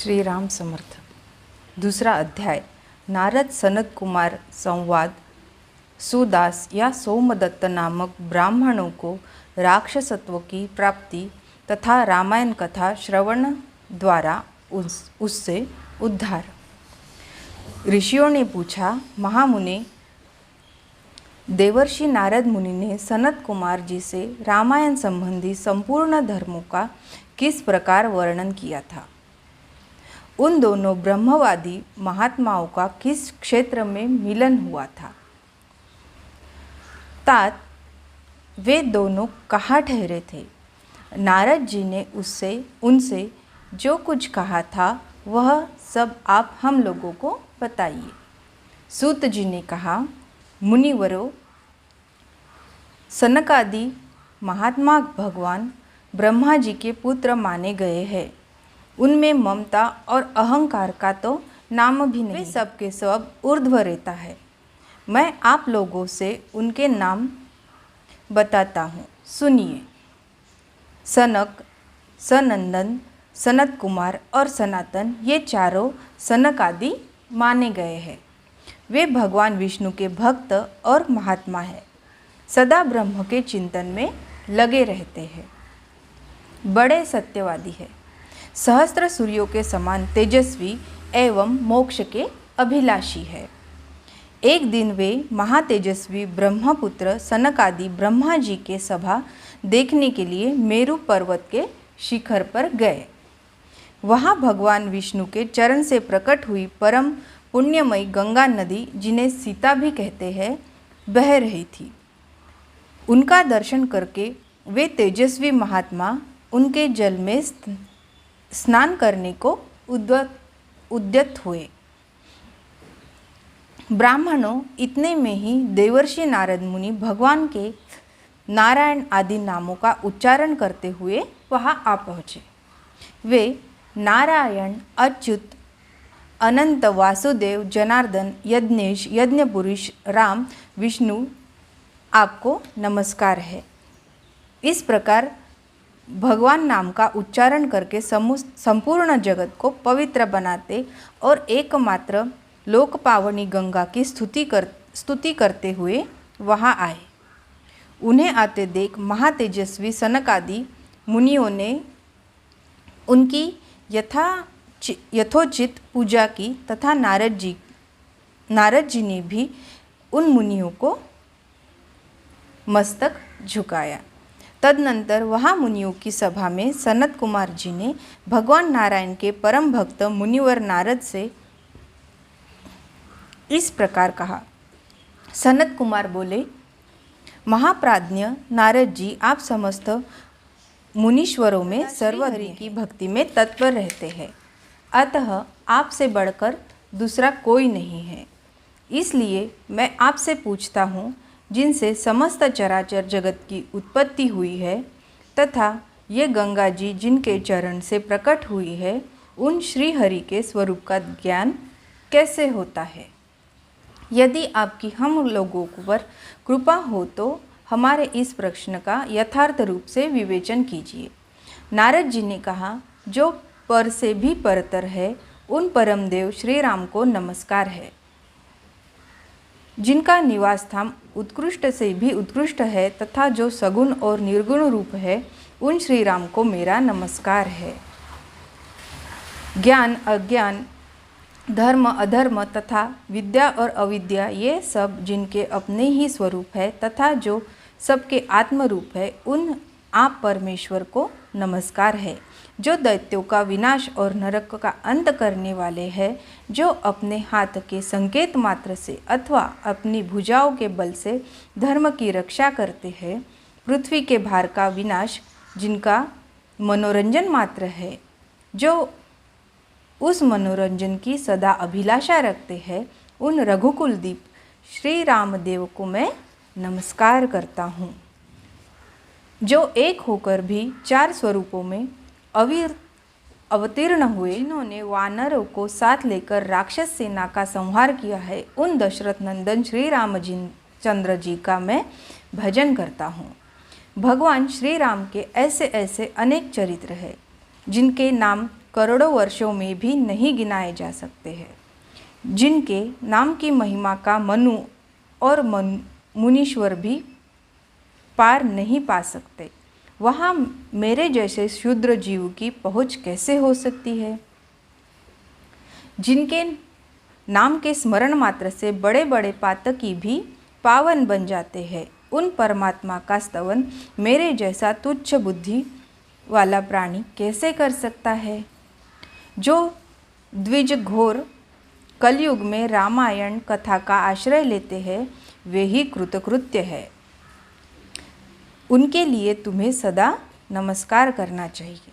श्री राम समर्थ। दूसरा अध्याय नारद सनत कुमार संवाद। सुदास या सोमदत्त नामक ब्राह्मणों को राक्षसत्व की प्राप्ति तथा रामायण कथा श्रवण द्वारा उससे उद्धार। ऋषियों ने पूछा, महामुने, देवर्षि नारद मुनि ने सनत कुमार जी से रामायण संबंधी संपूर्ण धर्मों का किस प्रकार वर्णन किया था? उन दोनों ब्रह्मवादी महात्माओं का किस क्षेत्र में मिलन हुआ था? तात वे दोनों कहाँ ठहरे थे? नारद जी ने उनसे जो कुछ कहा था वह सब आप हम लोगों को बताइए। सूत जी ने कहा, मुनिवरों, सनकादि महात्मा भगवान ब्रह्मा जी के पुत्र माने गए हैं। उनमें ममता और अहंकार का तो नाम भी नहीं। वे सब के सब ऊर्ध्व रहता है। मैं आप लोगों से उनके नाम बताता हूँ, सुनिए। सनक, सनंदन, सनत कुमार और सनातन, ये चारों सनक आदि माने गए हैं। वे भगवान विष्णु के भक्त और महात्मा हैं। सदा ब्रह्म के चिंतन में लगे रहते हैं। बड़े सत्यवादी है। सहस्त्र सूर्यों के समान तेजस्वी एवं मोक्ष के अभिलाषी है। एक दिन वे महातेजस्वी ब्रह्मपुत्र सनकादि ब्रह्मा जी के सभा देखने के लिए मेरु पर्वत के शिखर पर गए। वहाँ भगवान विष्णु के चरण से प्रकट हुई परम पुण्यमयी गंगा नदी, जिन्हें सीता भी कहते हैं, बह रही थी। उनका दर्शन करके वे तेजस्वी महात्मा उनके जल में स्नान करने को उद्यत हुए। ब्राह्मणों, इतने में ही देवर्षि नारद मुनि भगवान के नारायण आदि नामों का उच्चारण करते हुए वहां आ पहुँचे। वे नारायण, अच्युत, अनंत, वासुदेव, जनार्दन, यज्ञेश, यज्ञपुरुष, राम, विष्णु, आपको नमस्कार है। इस प्रकार भगवान नाम का उच्चारण करके संपूर्ण जगत को पवित्र बनाते और एकमात्र लोकपावनी गंगा की स्तुति करते हुए वहाँ आए। उन्हें आते देख महातेजस्वी सनकादि मुनियों ने उनकी यथोचित पूजा की तथा नारद जी ने भी उन मुनियों को मस्तक झुकाया। तदनंतर वहाँ मुनियों की सभा में सनत कुमार जी ने भगवान नारायण के परम भक्त मुनिवर नारद से इस प्रकार कहा। सनत कुमार बोले, महाप्राज्ञ नारद जी, आप समस्त मुनीश्वरों में सर्वहरि की भक्ति में तत्पर रहते हैं, अतः आपसे बढ़कर दूसरा कोई नहीं है। इसलिए मैं आपसे पूछता हूँ, जिनसे समस्त चराचर जगत की उत्पत्ति हुई है तथा ये गंगा जी जिनके चरण से प्रकट हुई है, उन श्री हरि के स्वरूप का ज्ञान कैसे होता है? यदि आपकी हम लोगों पर कृपा हो तो हमारे इस प्रश्न का यथार्थ रूप से विवेचन कीजिए। नारद जी ने कहा, जो पर से भी परतर है, उन परम देव श्री राम को नमस्कार है। जिनका निवास स्थान उत्कृष्ट से भी उत्कृष्ट है तथा जो सगुण और निर्गुण रूप है, उन श्री राम को मेरा नमस्कार है। ज्ञान अज्ञान, धर्म अधर्म तथा विद्या और अविद्या, ये सब जिनके अपने ही स्वरूप है तथा जो सबके आत्म रूप है, उन आप परमेश्वर को नमस्कार है। जो दैत्यों का विनाश और नरक का अंत करने वाले हैं, जो अपने हाथ के संकेत मात्र से अथवा अपनी भुजाओं के बल से धर्म की रक्षा करते हैं। पृथ्वी के भार का विनाश जिनका मनोरंजन मात्र है, जो उस मनोरंजन की सदा अभिलाषा रखते हैं, उन रघुकुलदीप श्री रामदेव को मैं नमस्कार करता हूँ। जो एक होकर भी चार स्वरूपों में अवतीर्ण हुए, जिन्होंने वानरों को साथ लेकर राक्षस सेना का संहार किया है, उन दशरथ नंदन श्री रामचंद्र जी का मैं भजन करता हूँ। भगवान श्री राम के ऐसे ऐसे अनेक चरित्र हैं, जिनके नाम करोड़ों वर्षों में भी नहीं गिनाए जा सकते हैं। जिनके नाम की महिमा का मनु और मुनीश्वर भी पार नहीं पा सकते, वहाँ मेरे जैसे शूद्र जीव की पहुँच कैसे हो सकती है। जिनके नाम के स्मरण मात्र से बड़े बड़े पातकी भी पावन बन जाते हैं, उन परमात्मा का स्तवन मेरे जैसा तुच्छ बुद्धि वाला प्राणी कैसे कर सकता है। जो द्विज घोर कलयुग में रामायण कथा का आश्रय लेते हैं, वे ही कृतकृत्य है। उनके लिए तुम्हें सदा नमस्कार करना चाहिए।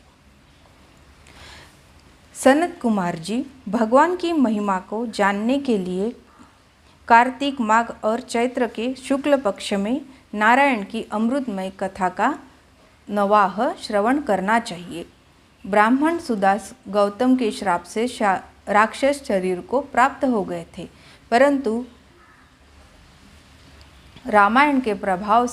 सनत कुमार जी, भगवान की महिमा को जानने के लिए कार्तिक, माघ और चैत्र के शुक्ल पक्ष में नारायण की अमृतमय कथा का नवाह श्रवण करना चाहिए। ब्राह्मण सुदास गौतम के श्राप से राक्षस शरीर को प्राप्त हो गए थे, परंतु रामायण के प्रभाव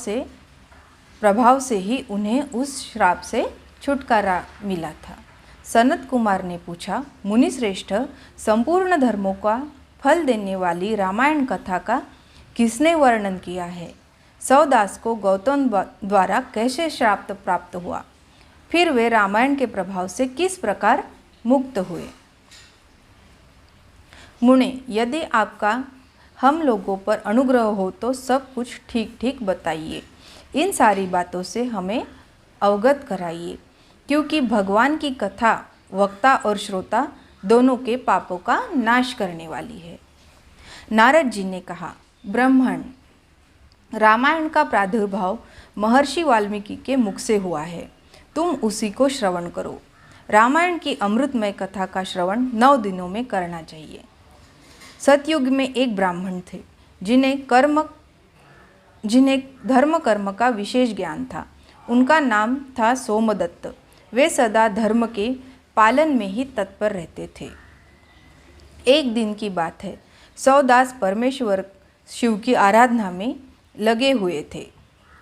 से ही उन्हें उस श्राप से छुटकारा मिला था। सनत कुमार ने पूछा, मुनि श्रेष्ठ, संपूर्ण धर्मों का फल देने वाली रामायण कथा का किसने वर्णन किया है? सौदास को गौतम द्वारा कैसे श्राप प्राप्त हुआ? फिर वे रामायण के प्रभाव से किस प्रकार मुक्त हुए? मुने, यदि आपका हम लोगों पर अनुग्रह हो तो सब कुछ ठीक ठीक बताइए। इन सारी बातों से हमें अवगत कराइए, क्योंकि भगवान की कथा वक्ता और श्रोता दोनों के पापों का नाश करने वाली है। नारद जी ने कहा, ब्राह्मण, रामायण का प्रादुर्भाव महर्षि वाल्मीकि के मुख से हुआ है, तुम उसी को श्रवण करो। रामायण की अमृतमय कथा का श्रवण 9 दिनों में करना चाहिए। सतयुग में एक ब्राह्मण थे जिन्हें धर्म कर्म का विशेष ज्ञान था। उनका नाम था सोमदत्त। वे सदा धर्म के पालन में ही तत्पर रहते थे। एक दिन की बात है, सौदास परमेश्वर शिव की आराधना में लगे हुए थे।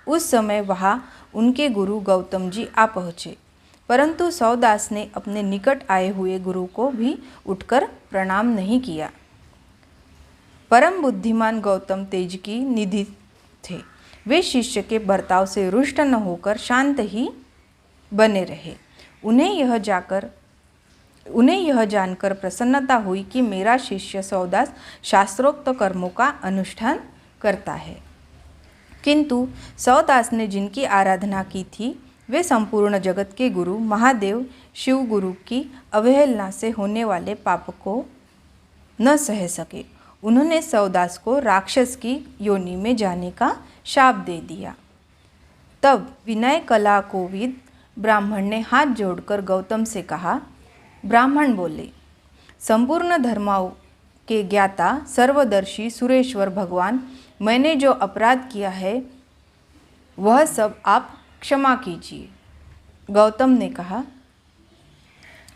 उस समय वहाँ उनके गुरु गौतम जी आ पहुँचे, परंतु सौदास ने अपने निकट आए हुए गुरु को भी उठकर प्रणाम नहीं किया। परम बुद्धिमान गौतम तेज की निधि थे। वे शिष्य के बर्ताव से रुष्ट न होकर शांत ही बने रहे। उन्हें यह जानकर प्रसन्नता हुई कि मेरा शिष्य सौदास शास्त्रोक्त कर्मों का अनुष्ठान करता है। किंतु सौदास ने जिनकी आराधना की थी, वे संपूर्ण जगत के गुरु महादेव शिव गुरु की अवहेलना से होने वाले पाप को न सह सके। उन्होंने सौदास को राक्षस की योनि में जाने का शाप दे दिया। तब विनय कला कोविद ब्राह्मण ने हाथ जोड़कर गौतम से कहा, ब्राह्मण बोले, संपूर्ण धर्मों के ज्ञाता सर्वदर्शी सुरेश्वर भगवान, मैंने जो अपराध किया है वह सब आप क्षमा कीजिए। गौतम ने कहा,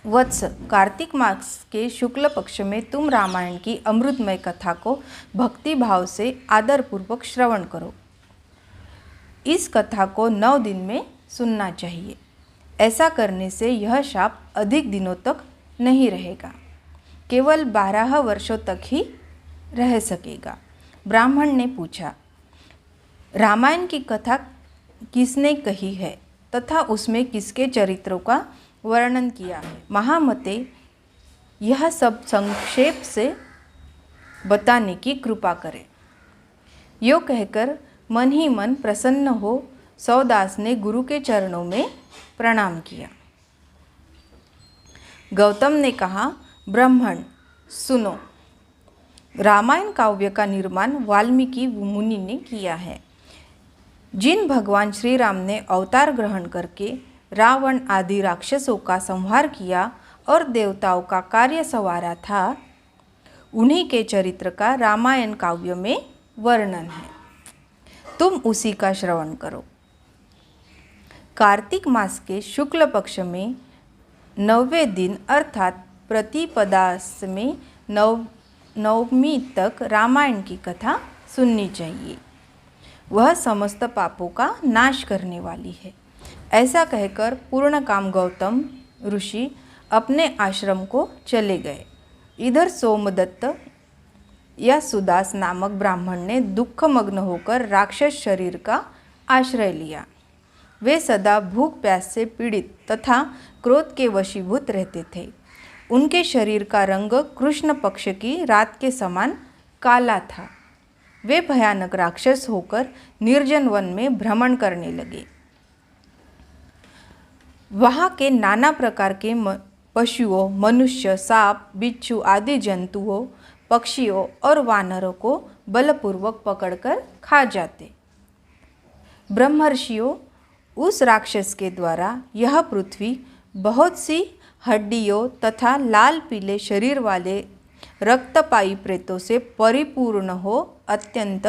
वत्स, कार्तिक मास के शुक्ल पक्ष में तुम रामायण की अमृतमय कथा को भक्ति भाव से आदरपूर्वक श्रवण करो। इस कथा को 9 दिन में सुनना चाहिए। ऐसा करने से यह शाप अधिक दिनों तक नहीं रहेगा, केवल 12 वर्षों तक ही रह सकेगा। ब्राह्मण ने पूछा, रामायण की कथा किसने कही है तथा उसमें किसके चरित्रों का वर्णन किया है? महामते, यह सब संक्षेप से बताने की कृपा करें। यो कहकर मन ही मन प्रसन्न हो सौदास ने गुरु के चरणों में प्रणाम किया। गौतम ने कहा, ब्राह्मण सुनो, रामायण काव्य का निर्माण वाल्मीकि मुनि ने किया है। जिन भगवान श्री राम ने अवतार ग्रहण करके रावण आदि राक्षसों का संहार किया और देवताओं का कार्य संवारा था, उन्हीं के चरित्र का रामायण काव्य में वर्णन है। तुम उसी का श्रवण करो। कार्तिक मास के शुक्ल पक्ष में 9वें दिन अर्थात प्रतिपदास में नवमी तक रामायण की कथा सुननी चाहिए। वह समस्त पापों का नाश करने वाली है। ऐसा कहकर पूर्णकाम गौतम ऋषि अपने आश्रम को चले गए। इधर सोमदत्त या सुदास नामक ब्राह्मण ने दुखमग्न होकर राक्षस शरीर का आश्रय लिया। वे सदा भूख प्यास से पीड़ित तथा क्रोध के वशीभूत रहते थे। उनके शरीर का रंग कृष्ण पक्ष की रात के समान काला था। वे भयानक राक्षस होकर निर्जन वन में भ्रमण करने लगे। वहाँ के नाना प्रकार के पशुओं, मनुष्य, सांप, बिच्छू आदि जंतुओं, पक्षियों और वानरों को बलपूर्वक पकड़कर खा जाते। ब्रह्मर्षियों उस राक्षस के द्वारा यह पृथ्वी बहुत सी हड्डियों तथा लाल पीले शरीर वाले रक्तपाई प्रेतों से परिपूर्ण हो अत्यंत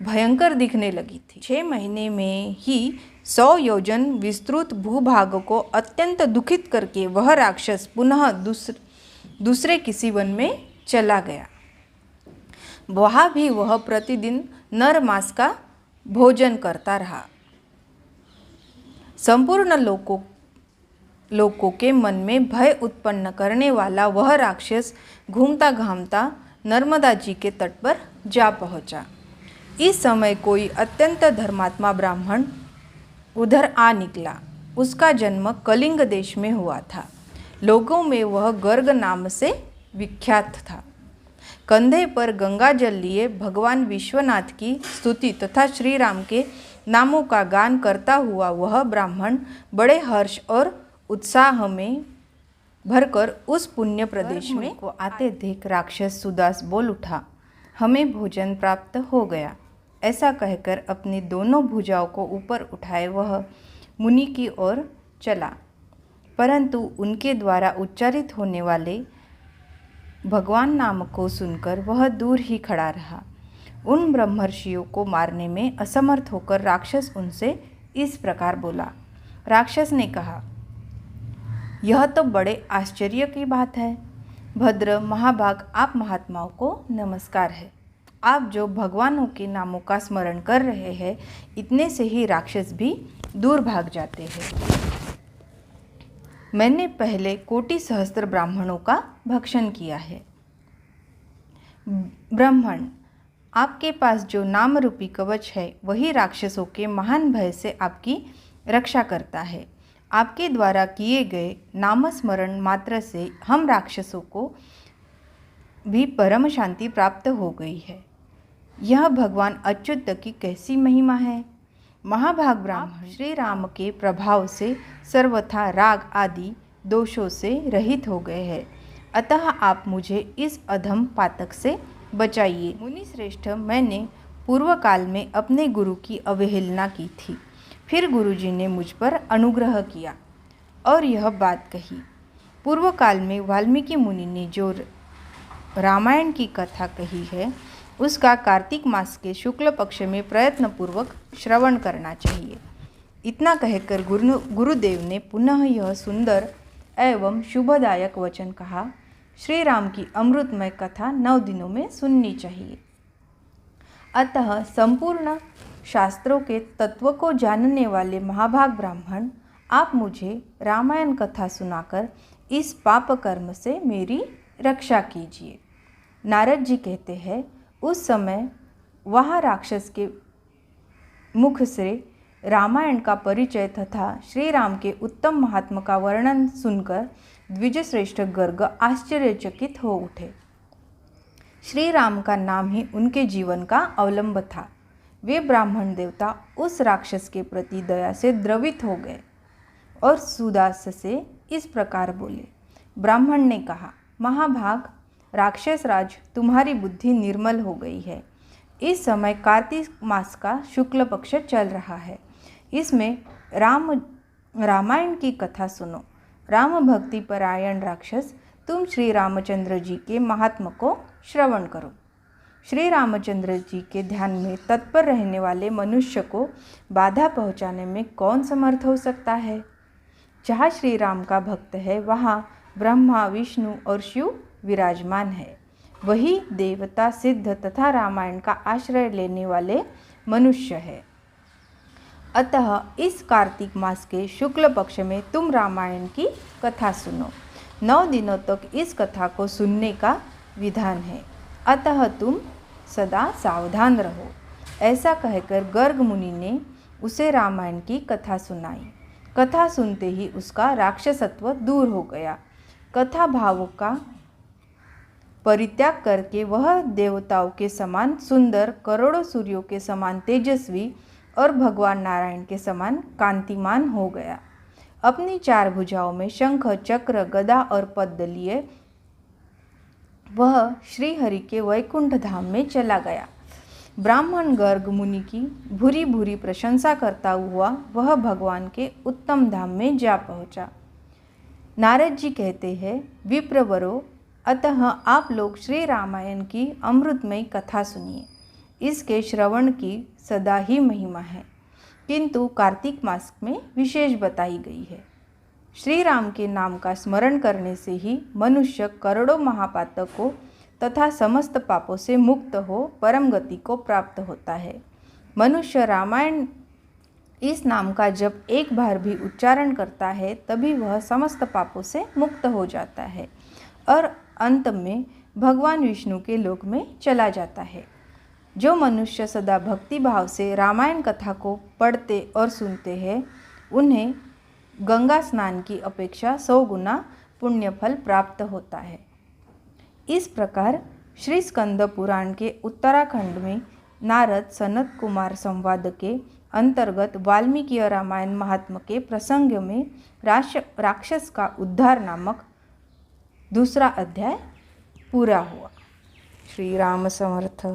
भयंकर दिखने लगी थी। 6 महीने में ही 100 योजन विस्तृत भूभाग को अत्यंत दुखित करके वह राक्षस पुनः दूसरे किसी वन में चला गया। वहाँ भी वह प्रतिदिन नर मांस का भोजन करता रहा। संपूर्ण लोगों के मन में भय उत्पन्न करने वाला वह राक्षस घूमता घामता नर्मदा जी के तट पर जा पहुँचा। इस समय कोई अत्यंत धर्मात्मा ब्राह्मण उधर आ निकला। उसका जन्म कलिंग देश में हुआ था। लोगों में वह गर्ग नाम से विख्यात था। कंधे पर गंगा जल लिए भगवान विश्वनाथ की स्तुति तथा श्री राम के नामों का गान करता हुआ वह ब्राह्मण बड़े हर्ष और उत्साह में भरकर उस पुण्य प्रदेश में को आते देख राक्षस सुदास बोल उठा, हमें भोजन प्राप्त हो गया। ऐसा कहकर अपनी दोनों भुजाओं को ऊपर उठाए वह मुनि की ओर चला, परंतु उनके द्वारा उच्चारित होने वाले भगवान नाम को सुनकर वह दूर ही खड़ा रहा। उन ब्रह्मर्षियों को मारने में असमर्थ होकर राक्षस उनसे इस प्रकार बोला। राक्षस ने कहा, यह तो बड़े आश्चर्य की बात है। भद्र महाभाग आप महात्माओं को नमस्कार है। आप जो भगवानों के नामों का स्मरण कर रहे हैं, इतने से ही राक्षस भी दूर भाग जाते हैं। मैंने पहले कोटि सहस्त्र ब्राह्मणों का भक्षण किया है। ब्राह्मण, आपके पास जो नाम रूपी कवच है वही राक्षसों के महान भय से आपकी रक्षा करता है। आपके द्वारा किए गए नामस्मरण मात्र से हम राक्षसों को भी परम शांति प्राप्त हो गई है। यह भगवान अच्युत की कैसी महिमा है। महाभाग ब्राह्मण श्री राम के प्रभाव से सर्वथा राग आदि दोषों से रहित हो गए हैं, अतः आप मुझे इस अधम पातक से बचाइए। मुनि श्रेष्ठ, मैंने पूर्व काल में अपने गुरु की अवहेलना की थी। फिर गुरुजी ने मुझ पर अनुग्रह किया और यह बात कही। पूर्व काल में वाल्मीकि मुनि ने जो रामायण की कथा कही है, उसका कार्तिक मास के शुक्ल पक्ष में प्रयत्नपूर्वक श्रवण करना चाहिए। इतना कहकर गुरुदेव ने पुनः यह सुंदर एवं शुभदायक वचन कहा, श्री राम की अमृतमय कथा 9 दिनों में सुननी चाहिए। अतः संपूर्ण शास्त्रों के तत्व को जानने वाले महाभाग ब्राह्मण, आप मुझे रामायण कथा सुनाकर इस पाप कर्म से मेरी रक्षा कीजिए। नारद जी कहते हैं, उस समय वह राक्षस के मुख से रामायण का परिचय तथा श्री राम के उत्तम महात्मा का वर्णन सुनकर द्विजश्रेष्ठ गर्ग आश्चर्यचकित हो उठे। श्री राम का नाम ही उनके जीवन का अवलंब था। वे ब्राह्मण देवता उस राक्षस के प्रति दया से द्रवित हो गए और सुदास से इस प्रकार बोले। ब्राह्मण ने कहा, महाभाग राक्षस राज, तुम्हारी बुद्धि निर्मल हो गई है। इस समय कार्तिक मास का शुक्ल पक्ष चल रहा है। इसमें रामायण की कथा सुनो। राम भक्ति परायण राक्षस, तुम श्री रामचंद्र जी के महात्मा को श्रवण करो। श्री रामचंद्र जी के ध्यान में तत्पर रहने वाले मनुष्य को बाधा पहुंचाने में कौन समर्थ हो सकता है। जहाँ श्री राम का भक्त है, वहाँ ब्रह्मा, विष्णु और शिव विराजमान है। वही देवता, सिद्ध तथा रामायण का आश्रय लेने वाले मनुष्य है। अतः इस कार्तिक मास के शुक्ल पक्ष में तुम रामायण की कथा सुनो। 9 दिनों तक इस कथा को सुनने का विधान है, अतः तुम सदा सावधान रहो। ऐसा कहकर गर्ग मुनि ने उसे रामायण की कथा सुनाई। कथा सुनते ही उसका राक्षसत्व दूर हो गया। कथा भावों का परित्याग करके वह देवताओं के समान सुंदर, करोड़ों सूर्यों के समान तेजस्वी और भगवान नारायण के समान कांतिमान हो गया। अपनी 4 भुजाओं में शंख, चक्र, गदा और पद्म लिए वह श्री हरि के वैकुंठ धाम में चला गया। ब्राह्मण गर्ग मुनि की भूरी भूरी प्रशंसा करता हुआ वह भगवान के उत्तम धाम में जा पहुंचा। नारद जी कहते हैं, विप्रवरो, अतः आप लोग श्री रामायण की अमृतमयी कथा सुनिए। इसके श्रवण की सदा ही महिमा है, किंतु कार्तिक मास में विशेष बताई गई है। श्री राम के नाम का स्मरण करने से ही मनुष्य करोड़ों महापातकों तथा समस्त पापों से मुक्त हो परम गति को प्राप्त होता है। मनुष्य रामायण इस नाम का जब एक बार भी उच्चारण करता है तभी वह समस्त पापों से मुक्त हो जाता है और अंत में भगवान विष्णु के लोक में चला जाता है। जो मनुष्य सदा भक्ति भाव से रामायण कथा को पढ़ते और सुनते हैं उन्हें गंगा स्नान की अपेक्षा 100 गुना पुण्य फल प्राप्त होता है। इस प्रकार श्री स्कंद पुराण के उत्तराखंड में नारद सनत कुमार संवाद के अंतर्गत वाल्मीकि रामायण महात्म्य के प्रसंग में राक्षस का उद्धार नामक दूसरा अध्याय पूरा हुआ। श्री राम समर्थ।